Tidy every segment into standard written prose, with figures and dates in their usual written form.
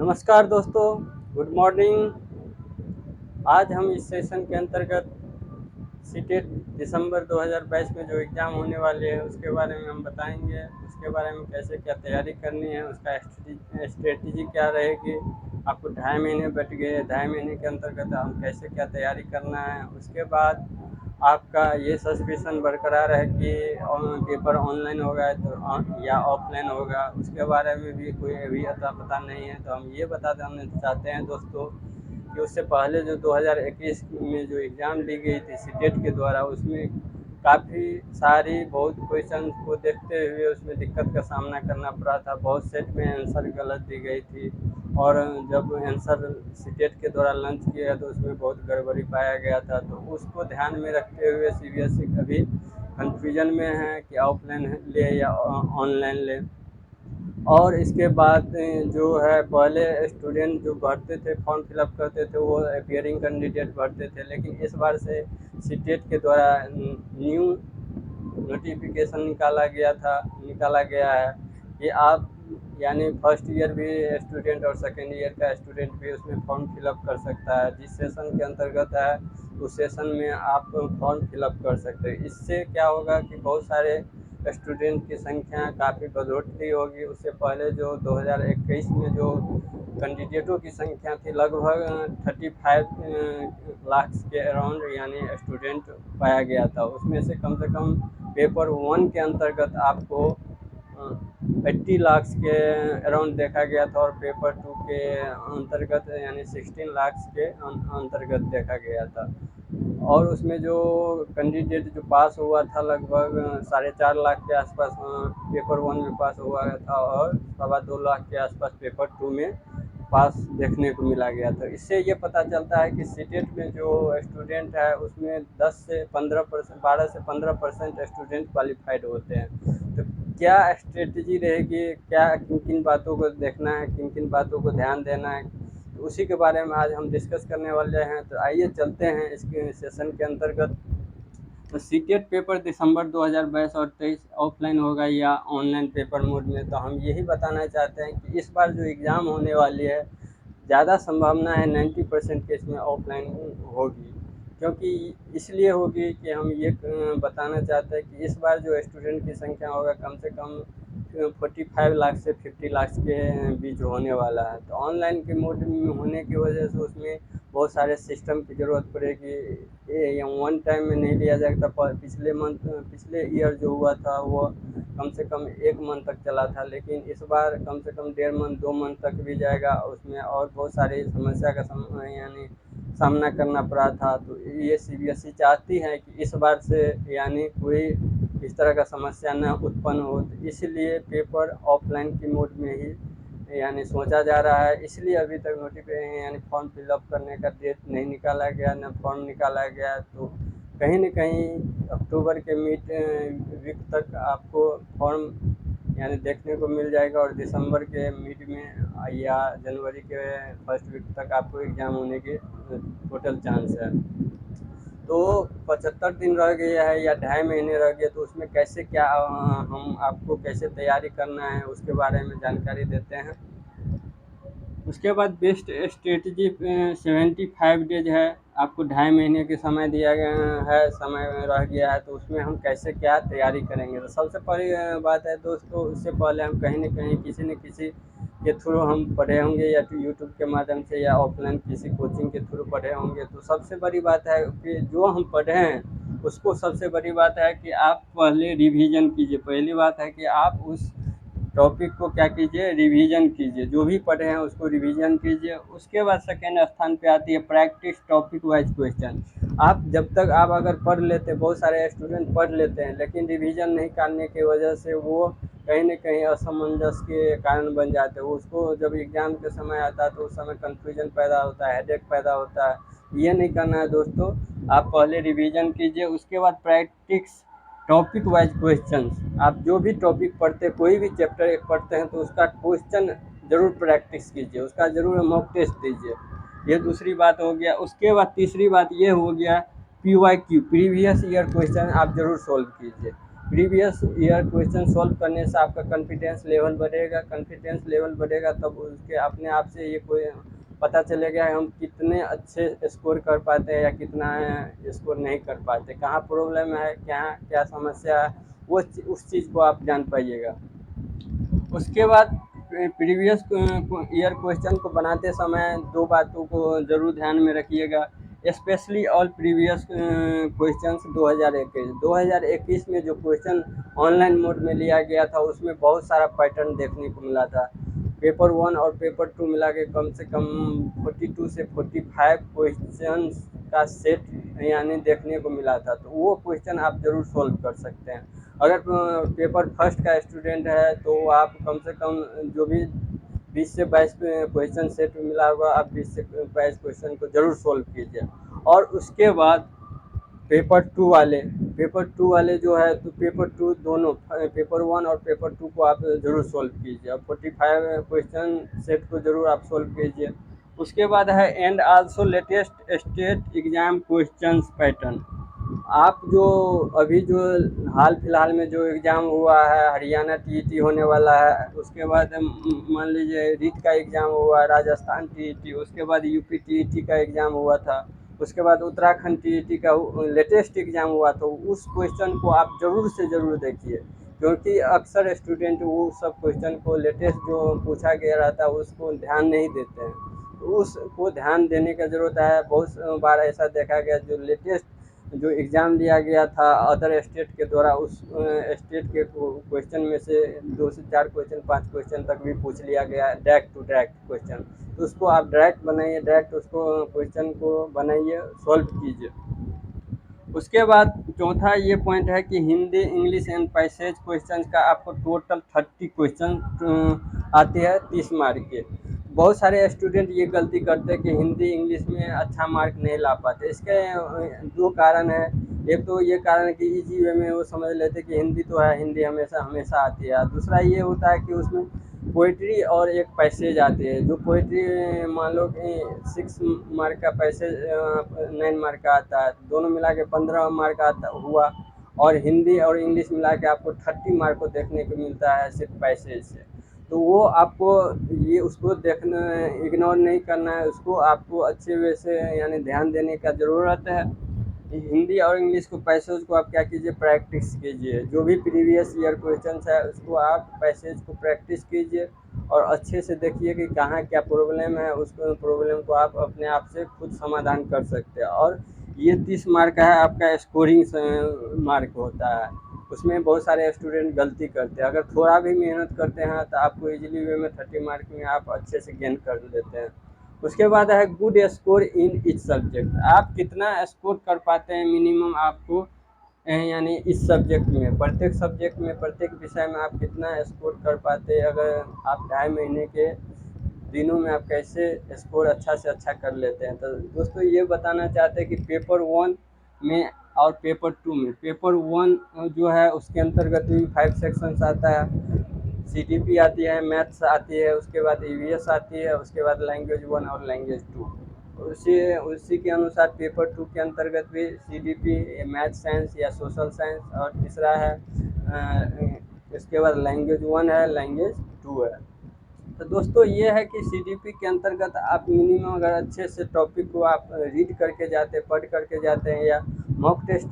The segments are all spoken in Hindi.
नमस्कार दोस्तों, गुड मॉर्निंग। आज हम इस सेशन के अंतर्गत सीटेट दिसंबर 2022 में जो एग्ज़ाम होने वाले हैं उसके बारे में हम बताएंगे। उसके बारे में कैसे क्या तैयारी करनी है, उसका स्ट्रेटजी क्या रहेगी। आपको 2.5 महीने बच गए, 2.5 महीने के अंतर्गत हम कैसे क्या तैयारी करना है। उसके बाद आपका ये सस्पेंशन बरकरार है कि पेपर ऑनलाइन होगा तो या ऑफलाइन होगा, उसके बारे में भी कोई अभी अता पता नहीं है। तो हम ये बता देना चाहते हैं दोस्तों कि उससे पहले जो 2021 में जो एग्ज़ाम ली गई थी सीटेट के द्वारा, उसमें काफ़ी सारी बहुत क्वेश्चन को देखते हुए उसमें दिक्कत का सामना करना पड़ा था। बहुत सेट में आंसर गलत दी गई थी और जब आंसर सीटेट के द्वारा लॉन्च किया तो उसमें बहुत गड़बड़ी पाया गया था। तो उसको ध्यान में रखते हुए सीबीएसई अभी कन्फ्यूजन में है कि ऑफलाइन ले या ऑनलाइन ले। और इसके बाद जो है पहले स्टूडेंट जो भरते थे, फॉर्म फिलअप करते थे, वो अपियरिंग कैंडिडेट भरते थे। लेकिन इस बार से सीटेट के द्वारा न्यू नोटिफिकेशन निकाला गया है कि आप यानी फर्स्ट ईयर भी स्टूडेंट और सेकेंड ईयर का स्टूडेंट भी उसमें फॉर्म फिलअप कर सकता है। जिस सेशन के अंतर्गत है उस सेशन में आप फॉर्म फिलअप कर सकते हैं। इससे क्या होगा कि बहुत सारे स्टूडेंट की संख्या काफ़ी बढ़ोतरी होगी। उससे पहले जो 2021 में जो कैंडिडेटों की संख्या थी लगभग 35 लाख के अराउंड यानी स्टूडेंट पाया गया था। उसमें से कम पेपर 1 के अंतर्गत आपको 80 लाख के अराउंड देखा गया था और पेपर 2 के अंतर्गत यानी 16 लाख के अंतर्गत देखा गया था। और उसमें जो कैंडिडेट जो पास हुआ था लगभग 4.5 लाख के आसपास पेपर 1 में पास हुआ था और 2.25 लाख के आसपास पेपर 2 में पास देखने को मिला गया था। इससे ये पता चलता है कि सीटेट में जो स्टूडेंट है उसमें 12 से 15% स्टूडेंट क्वालिफाइड होते हैं। तो क्या स्ट्रेटजी रहेगी, क्या किन किन बातों को देखना है, किन किन बातों को ध्यान देना है, उसी के बारे में आज हम डिस्कस करने वाले हैं। तो आइए चलते हैं इसके सेशन के अंतर्गत। तो सीटेट पेपर दिसंबर 2022 और 23 ऑफलाइन होगा या ऑनलाइन पेपर मोड में। तो हम यही बताना चाहते हैं कि इस बार जो एग्ज़ाम होने वाली है ज़्यादा संभावना है 90% केस में ऑफलाइन होगी। क्योंकि इसलिए होगी कि हम ये बताना चाहते हैं कि इस बार जो स्टूडेंट की संख्या होगा कम से कम 45 लाख से 50 लाख के बीच होने वाला है। तो ऑनलाइन के मोड में होने की वजह से उसमें बहुत सारे सिस्टम की ज़रूरत पड़ेगी। ये वन टाइम में नहीं लिया जाएगा। पिछले ईयर जो हुआ था वो कम से कम 1 मंथ तक चला था, लेकिन इस बार कम से कम 1.5 मंथ 2 मंथ तक भी जाएगा। उसमें और बहुत सारी समस्या का यानी सामना करना पड़ा था। तो ये सीबीएसई चाहती है कि इस बार से यानी कोई इस तरह का समस्या न उत्पन्न हो। तो इसलिए पेपर ऑफलाइन की मोड में ही यानी सोचा जा रहा है। इसलिए अभी तक नोटिफिकेशन यानी फॉर्म फिलअप करने का डेट नहीं निकाला गया, न फॉर्म निकाला गया। तो कहीं न कहीं अक्टूबर के मिड वीक तक आपको फॉर्म यानी देखने को मिल जाएगा और दिसंबर के मिड में या जनवरी के फर्स्ट वीक तक आपको एग्ज़ाम होने के टोटल चांस है। तो 75 दिन रह गया है या 2.5 महीने रह गए, तो उसमें कैसे क्या हम आपको कैसे तैयारी करना है उसके बारे में जानकारी देते हैं। उसके बाद बेस्ट स्ट्रेटजी 75 डेज है। आपको 2.5 महीने के समय दिया गया है, समय रह गया है। तो उसमें हम कैसे क्या तैयारी करेंगे। तो सबसे पहली बात है दोस्तों, उससे पहले हम कहीं न कहीं किसी न किसी के थ्रू हम पढ़े होंगे या तो यूट्यूब के माध्यम से या ऑफलाइन किसी कोचिंग के थ्रू पढ़े होंगे। तो सबसे बड़ी बात है कि जो हम पढ़े हैं उसको सबसे बड़ी बात है कि आप पहले रिवीजन कीजिए। पहली बात है कि आप उस टॉपिक को क्या कीजिए, रिवीजन कीजिए। जो भी पढ़े हैं उसको रिवीजन कीजिए। उसके बाद सेकेंड स्थान पे आती है प्रैक्टिस टॉपिक वाइज क्वेश्चन। आप जब तक आप अगर पढ़ लेते, बहुत सारे स्टूडेंट पढ़ लेते हैं लेकिन रिवीजन नहीं करने की वजह से वो कहीं न कहीं असमंजस के कारण बन जाते हैं। उसको जब एग्ज़ाम के समय आता है तो उस समय कन्फ्यूजन पैदा होता है, हेडेक पैदा होता है। ये नहीं करना है दोस्तों। आप पहले रिवीजन कीजिए, उसके बाद प्रैक्टिस टॉपिक वाइज क्वेश्चंस। आप जो भी टॉपिक पढ़ते, कोई भी चैप्टर एक पढ़ते हैं तो उसका क्वेश्चन ज़रूर प्रैक्टिस कीजिए, उसका ज़रूर मॉक टेस्ट दीजिए। ये दूसरी बात हो गया। उसके बाद तीसरी बात ये हो गया, पीवाईक्यू प्रीवियस ईयर क्वेश्चन आप ज़रूर सॉल्व कीजिए। प्रीवियस ईयर क्वेश्चन सॉल्व करने से आपका कॉन्फिडेंस लेवल बढ़ेगा। कॉन्फिडेंस लेवल बढ़ेगा तब उसके अपने आप से ये कोई पता चलेगा हम कितने अच्छे स्कोर कर पाते हैं या कितना स्कोर नहीं कर पाते, कहाँ प्रॉब्लम है, क्या क्या समस्या है, वो उस चीज़ को आप जान पाइएगा। उसके बाद प्रीवियस ईयर क्वेश्चन को बनाते समय दो बातों को ज़रूर ध्यान में रखिएगा, स्पेशली ऑल प्रीवियस क्वेश्चंस 2021 में जो क्वेश्चन ऑनलाइन मोड में लिया गया था उसमें बहुत सारा पैटर्न देखने को मिला था। पेपर 1 और पेपर 2 मिला के कम से कम 42 से 45 क्वेश्चन का सेट यानी देखने को मिला था, तो वो क्वेश्चन आप ज़रूर सॉल्व कर सकते हैं। अगर पेपर फर्स्ट का स्टूडेंट है तो आप कम से कम जो भी 20 से 22 क्वेश्चन सेट मिला होगा, आप 20 से 22 क्वेश्चन को ज़रूर सॉल्व कीजिए। और उसके बाद पेपर टू वाले जो है तो पेपर टू दोनों पेपर 1 और पेपर 2 को आप ज़रूर सॉल्व कीजिए। अब 45 क्वेश्चन सेट को ज़रूर आप सॉल्व कीजिए। उसके बाद है and also latest state exam questions pattern. आप जो अभी जो हाल फिलहाल में जो एग्ज़ाम हुआ है, हरियाणा टीईटी होने वाला है, उसके बाद मान लीजिए रीट का एग्ज़ाम हुआ, राजस्थान टीईटी, उसके बाद यूपी टीईटी का एग्ज़ाम हुआ था, उसके बाद उत्तराखंड टीईटी का लेटेस्ट एग्ज़ाम हुआ, तो उस क्वेश्चन को आप ज़रूर से ज़रूर देखिए, क्योंकि अक्सर स्टूडेंट वो सब क्वेश्चन को लेटेस्ट जो पूछा गया रहता है उसको ध्यान नहीं देते हैं, तो उसको ध्यान देने का ज़रूरत है। बहुत बार ऐसा देखा गया जो लेटेस्ट जो एग्ज़ाम लिया गया था अदर स्टेट के द्वारा, उस स्टेट के क्वेश्चन में से 2 से 4 क्वेश्चन 5 क्वेश्चन तक भी पूछ लिया गया डायरेक्ट टू डायरेक्ट क्वेश्चन, तो उसको आप डायरेक्ट बनाइए, डायरेक्ट उसको क्वेश्चन को बनाइए, सॉल्व कीजिए। उसके बाद चौथा ये पॉइंट है कि Hindi English and passage question का आपको टोटल 30 क्वेश्चन आते हैं 30 मार्क के। बहुत सारे स्टूडेंट ये गलती करते हैं कि हिंदी इंग्लिश में अच्छा मार्क नहीं ला पाते। इसके दो कारण है। एक तो ये कारण है कि इजी वे में वो समझ लेते कि हिंदी तो है, हिंदी हमेशा हमेशा आती है। दूसरा ये होता है कि उसमें पोइट्री और एक पैसेज आती है, जो पोइट्री मान लो कि 6 मार्क का पैसेज 9 मार्क का आता है, दोनों मिला के 15 मार्क आता हुआ, और हिंदी और इंग्लिश मिला के आपको 30 मार्क को देखने को मिलता है सिर्फ पैसेज से। तो वो आपको ये उसको देखना, इग्नोर नहीं करना है, उसको आपको अच्छे वे से यानी ध्यान देने का ज़रूरत है। हिंदी और इंग्लिश को पैसेज को आप क्या कीजिए, प्रैक्टिस कीजिए। जो भी प्रीवियस ईयर क्वेश्चंस है उसको आप पैसेज को प्रैक्टिस कीजिए और अच्छे से देखिए कि कहाँ क्या प्रॉब्लम है, उस प्रॉब्लम को आप अपने आप से खुद समाधान कर सकते हैं। और ये 30 मार्क का है आपका स्कोरिंग मार्क होता है, उसमें बहुत सारे स्टूडेंट गलती करते हैं। अगर थोड़ा भी मेहनत करते हैं तो आपको इजीली वे में 30 मार्क में आप अच्छे से गेन कर लेते हैं। उसके बाद है good score in each subject. आप कितना स्कोर कर पाते हैं मिनिमम आपको यानी इस सब्जेक्ट में, प्रत्येक सब्जेक्ट में, प्रत्येक विषय में आप कितना स्कोर कर पाते हैं। अगर आप 2.5 महीने के दिनों में आप कैसे स्कोर अच्छा से अच्छा कर लेते हैं। तो दोस्तों ये बताना चाहते हैं कि पेपर 1 में और पेपर 2 में, पेपर 1 जो है उसके अंतर्गत भी 5 सेक्शंस आता है, सीटीपी आती है, मैथ्स आती है, उसके बाद ईवीएस आती है, उसके बाद लैंग्वेज 1 और लैंग्वेज 2। उसी के अनुसार पेपर 2 के अंतर्गत भी सीडीपी, मैथ साइंस या सोशल साइंस, और तीसरा है इसके बाद लैंग्वेज 1 है, लैंग्वेज 2 है। तो दोस्तों ये है कि सीडीपी के अंतर्गत आप मिनिमम अगर अच्छे से टॉपिक को आप रीड करके जाते हैं, पढ़ करके जाते हैं, या मॉक टेस्ट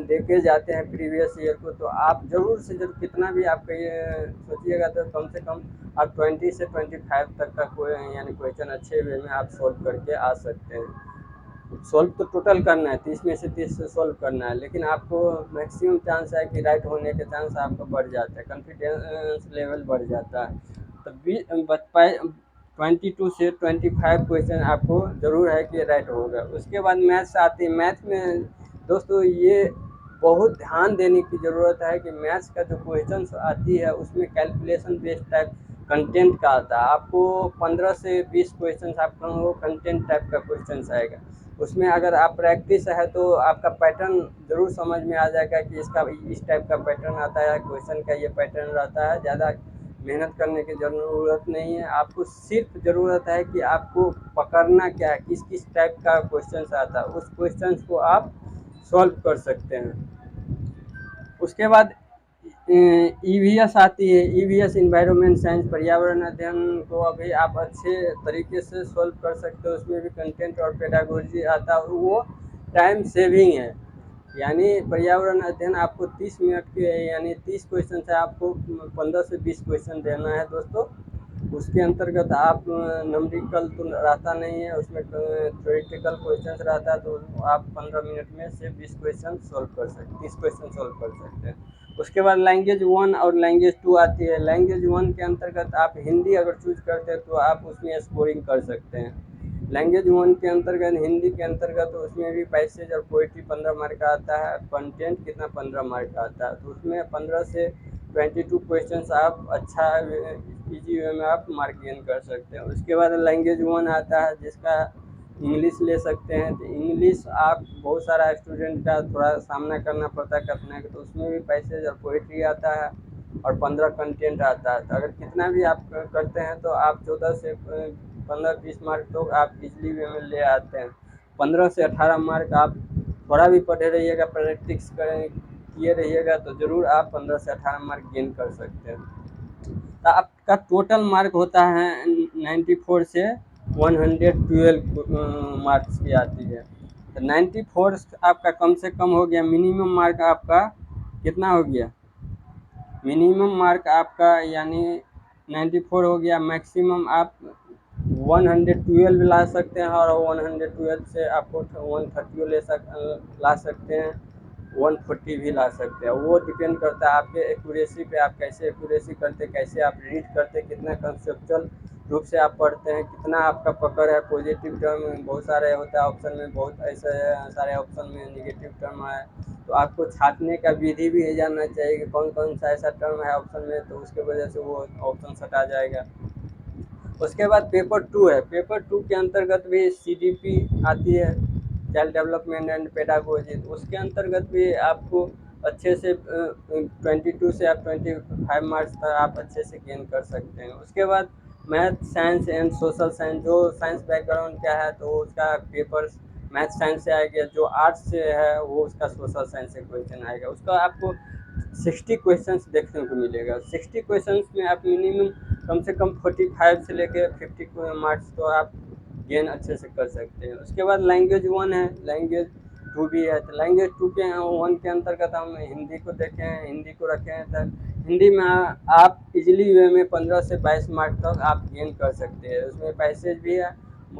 दे के जाते हैं प्रीवियस ईयर को, तो आप ज़रूर से ज़रूर कितना भी आप ये सोचिएगा तो कम से कम आप 20 से 25 तक का कोई यानी क्वेश्चन अच्छे वे में आप सॉल्व करके आ सकते हैं। सॉल्व तो टोटल करना है, 30 में से 30 सॉल्व करना है, लेकिन आपको मैक्सिमम चांस है कि राइट होने के चांस आपका बढ़ जाता है, कॉन्फिडेंस लेवल बढ़ जाता है। तो 22 से 25 क्वेश्चन आपको ज़रूर है कि राइट होगा। उसके बाद मैथ्स आती है। मैथ में दोस्तों ये बहुत ध्यान देने की ज़रूरत है कि मैथ्स का जो क्वेश्चन आती है उसमें कैलकुलेशन बेस्ड टाइप कंटेंट का आता है। आपको 15 से 20 क्वेश्चन आपका वो कंटेंट टाइप का क्वेश्चन आएगा। उसमें अगर आप प्रैक्टिस है तो आपका पैटर्न ज़रूर समझ में आ जाएगा कि इसका इस टाइप का पैटर्न आता है, क्वेश्चन का ये पैटर्न रहता है। ज़्यादा मेहनत करने की ज़रूरत नहीं है, आपको सिर्फ ज़रूरत है कि आपको पकड़ना क्या है, किस किस टाइप का क्वेश्चन आता है, उस क्वेश्चन को आप सॉल्व कर सकते हैं। उसके बाद ईवीएस आती है, ईवीएस इन्वायरमेंट साइंस, पर्यावरण अध्ययन को अभी आप अच्छे तरीके से सॉल्व कर सकते हो। उसमें भी कंटेंट और पेडागोजी आता है, वो टाइम सेविंग है। यानी पर्यावरण अध्ययन आपको 30 मिनट के यानी 30 क्वेश्चन से आपको 15 से 20 क्वेश्चन देना है दोस्तों। उसके अंतर्गत आप न्यूमेरिकल तो रहता नहीं है, उसमें थ्योरेटिकल क्वेश्चन रहता है, तो आप 15 मिनट में से 20 क्वेश्चन सॉल्व कर सकते 30 क्वेश्चन सॉल्व कर सकते हैं। उसके बाद लैंग्वेज 1 और लैंग्वेज 2 आती है। लैंग्वेज 1 के अंतर्गत आप हिंदी अगर चूज करते हैं तो आप उसमें स्कोरिंग कर सकते हैं। लैंग्वेज 1 के अंतर्गत हिंदी के अंतर्गत उसमें भी पैसेज और पोइट्री 15 मार्क का आता है। कंटेंट कितना 15 मार्क का आता है, तो उसमें 15 से 22 क्वेश्चन आप अच्छा इजी वे में आप मार्क गेन कर सकते हैं। उसके बाद लैंग्वेज 1 आता है जिसका इंग्लिश ले सकते हैं। तो इंग्लिश आप बहुत सारा स्टूडेंट का थोड़ा सामना करना पड़ता है कठिनाई का, तो उसमें भी पैसेज और पोइट्री आता है और 15 कंटेंट आता है। तो अगर कितना भी आप करते हैं तो आप 14 से 15-20 मार्क तो आप इजली वे में ले आते हैं। 15 से 18 मार्क आप थोड़ा भी पढ़े रहिएगा, प्रैक्टिस करें किए रहिएगा तो ज़रूर आप 15 से 18 मार्क गेन कर सकते हैं। तो आपका टोटल मार्क होता है 94 से 112 मार्क्स की आती है। तो 94 आपका कम से कम हो गया। मिनिमम मार्क आपका कितना हो गया? मिनिमम मार्क आपका यानी 94 हो गया। मैक्सिमम आप 112 ला सकते हैं और 112 से आपको 130 ला सकते हैं, 140 भी ला सकते हैं। वो डिपेंड करता है आपके एक्यूरेसी पे, आप कैसे एक्यूरेसी करते, कैसे आप रीड करते, कितना कंसेप्चुअल रूप से आप पढ़ते हैं, कितना आपका पकड़ है। पॉजिटिव टर्म बहुत सारे होता है ऑप्शन में, बहुत ऐसे सारे ऑप्शन में निगेटिव टर्म है, तो आपको छाँटने का विधि भी जानना चाहिए कि कौन कौन सा ऐसा टर्म है ऑप्शन में, तो उसके वजह से वो ऑप्शन हटा जाएगा। उसके बाद पेपर 2 है। पेपर 2 के अंतर्गत भी सीडीपी आती है, चाइल्ड डेवलपमेंट एंड पेडागोजी। उसके अंतर्गत भी आपको अच्छे से 22 से आप 25 मार्क्स तक आप अच्छे से गेन कर सकते हैं। उसके बाद math science and social science, जो साइंस बैकग्राउंड का है तो उसका पेपर मैथ साइंस से आएगा, जो आर्ट्स से है वो उसका सोशल साइंस से क्वेश्चन आएगा। उसका आपको 60 क्वेश्चंस देखने को मिलेगा। 60 क्वेश्चंस में आप मिनिमम कम से कम 45 से लेके 50 मार्क्स तो आप गेन अच्छे से कर सकते हैं। उसके बाद लैंग्वेज 1 है, लैंग्वेज 2 भी है। तो लैंग्वेज 2 के 1 के अंतर्गत हम हिंदी को देखें, हिंदी को रखें, तो हिंदी में आप इजीली वे में 15 से 22 मार्क्स तक आप गेन कर सकते हैं। उसमें पैसेज भी है।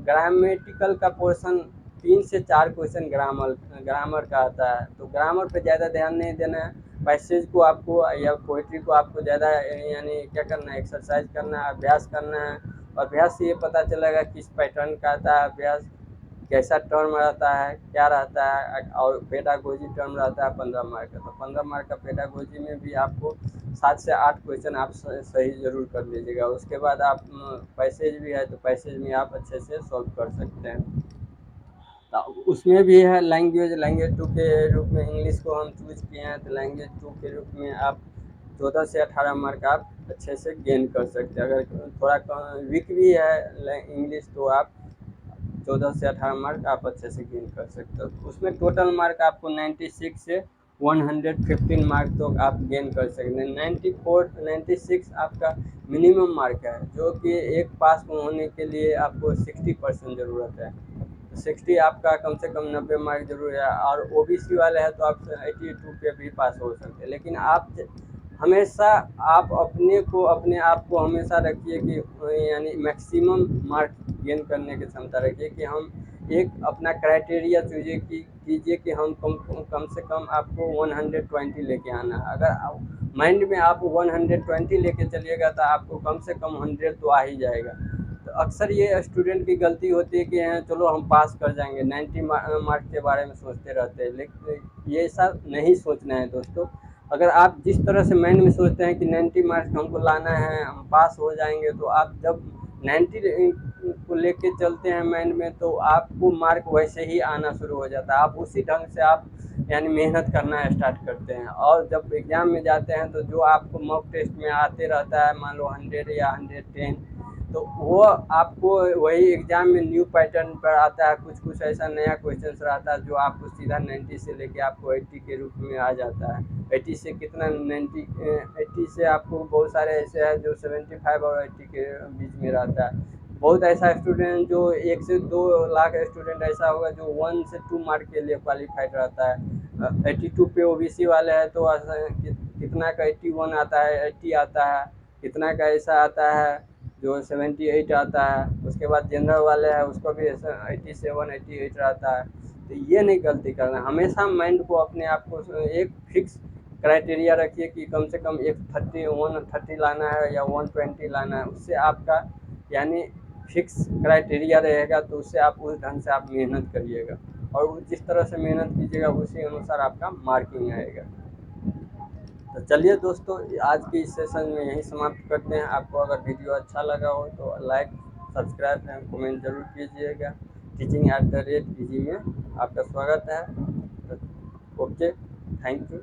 ग्रामेटिकल का पोर्शन 3 से 4 क्वेश्चन ग्रामर का आता है, तो ग्रामर पे ज़्यादा ध्यान नहीं देना है। पैसेज को आपको या पोइट्री को आपको ज़्यादा यानी क्या करना है, एक्सरसाइज करना है, अभ्यास करना है। अभ्यास से ये पता चलेगा किस पैटर्न का आता है अभ्यास, कैसा टर्म रहता है, क्या रहता है। और पेडागोजी टर्म रहता है 15 मार्क का, तो 15 मार्क का पेडागोजी में भी आपको 7 से 8 क्वेश्चन आप सही ज़रूर कर लीजिएगा। उसके बाद आप पैसेज भी है, तो पैसेज में आप अच्छे से सॉल्व कर सकते हैं। तो उसमें भी है लैंग्वेज 2 के रूप में इंग्लिश को हम चूज़ किए हैं, तो लैंग्वेज 2 के रूप में आप 14 से 18 मार्क आप अच्छे से गेन कर सकते हैं। अगर थोड़ा वीक भी है इंग्लिश तो आप 14 से 18 मार्क आप अच्छे से गेन कर सकते हो। उसमें टोटल मार्क आपको 96 से 115 मार्क तो आप गेन कर सकते हैं। 96 आपका मिनिमम मार्क है, जो कि एक पास होने के लिए आपको 60% ज़रूरत है। 60 आपका कम से कम 90 मार्क जरूर है। और ओबीसी वाले हैं तो आप 82 पे भी पास हो सकते हैं। लेकिन आप हमेशा आप अपने आप को हमेशा रखिए कि यानी मैक्सिमम मार्क गेन करने की क्षमता रखिए, कि हम एक अपना क्राइटेरिया चूजिए कि कीजिए कि हम कम से कम आपको 120 लेके आना है। अगर माइंड में आप 120 लेके चलिएगा तो आपको कम से कम 100 तो आ ही जाएगा। तो अक्सर ये स्टूडेंट की गलती होती है कि चलो हम पास कर जाएंगे, 90 मार्क के बारे में सोचते रहते हैं। लेकिन ये ऐसा नहीं सोचना है दोस्तों। अगर आप जिस तरह से माइंड में सोचते हैं कि 90 मार्क्स हमको लाना है, हम पास हो जाएंगे, तो आप जब 90 को लेके चलते हैं माइंड में, तो आपको मार्क वैसे ही आना शुरू हो जाता है। आप उसी ढंग से आप यानी मेहनत करना स्टार्ट करते हैं। और जब एग्ज़ाम में जाते हैं तो जो आपको मॉक टेस्ट में आते रहता है, मान लो 100 या 110, तो वो आपको वही एग्ज़ाम में न्यू पैटर्न पर आता है, कुछ कुछ ऐसा नया क्वेश्चन रहता है जो आपको सीधा 90 से लेके आपको 80 के रूप में आ जाता है। 80 से कितना 90 80 से आपको बहुत सारे ऐसे हैं जो 75 और 80 के बीच में रहता है। बहुत ऐसा स्टूडेंट जो 1 से 2 लाख स्टूडेंट ऐसा होगा जो 1 से 2 मार्क के लिए क्वालिफाइड रहता है। 82 पे ओबीसी वाले हैं तो कितना का 81 आता है, 80 आता है, कितना का ऐसा आता है जो 78 आता है। उसके बाद जनरल वाले हैं उसको भी ऐसा 87 88 रहता है। तो ये नहीं गलती करना, हमेशा माइंड को अपने आप को एक फिक्स क्राइटेरिया रखिए कि कम से कम एक 130 लाना है या 120 लाना है। उससे आपका यानी फिक्स क्राइटेरिया रहेगा, तो उससे आप उस ढंग से आप मेहनत करिएगा और जिस तरह से मेहनत कीजिएगा उसी अनुसार आपका मार्किंग आएगा। तो चलिए दोस्तों, आज के इस सेशन में यहीं समाप्त करते हैं। आपको अगर वीडियो अच्छा लगा हो तो लाइक, सब्सक्राइब एंड कमेंट जरूर कीजिएगा। टीचिंग@PG में आपका स्वागत है। Okay, thank you.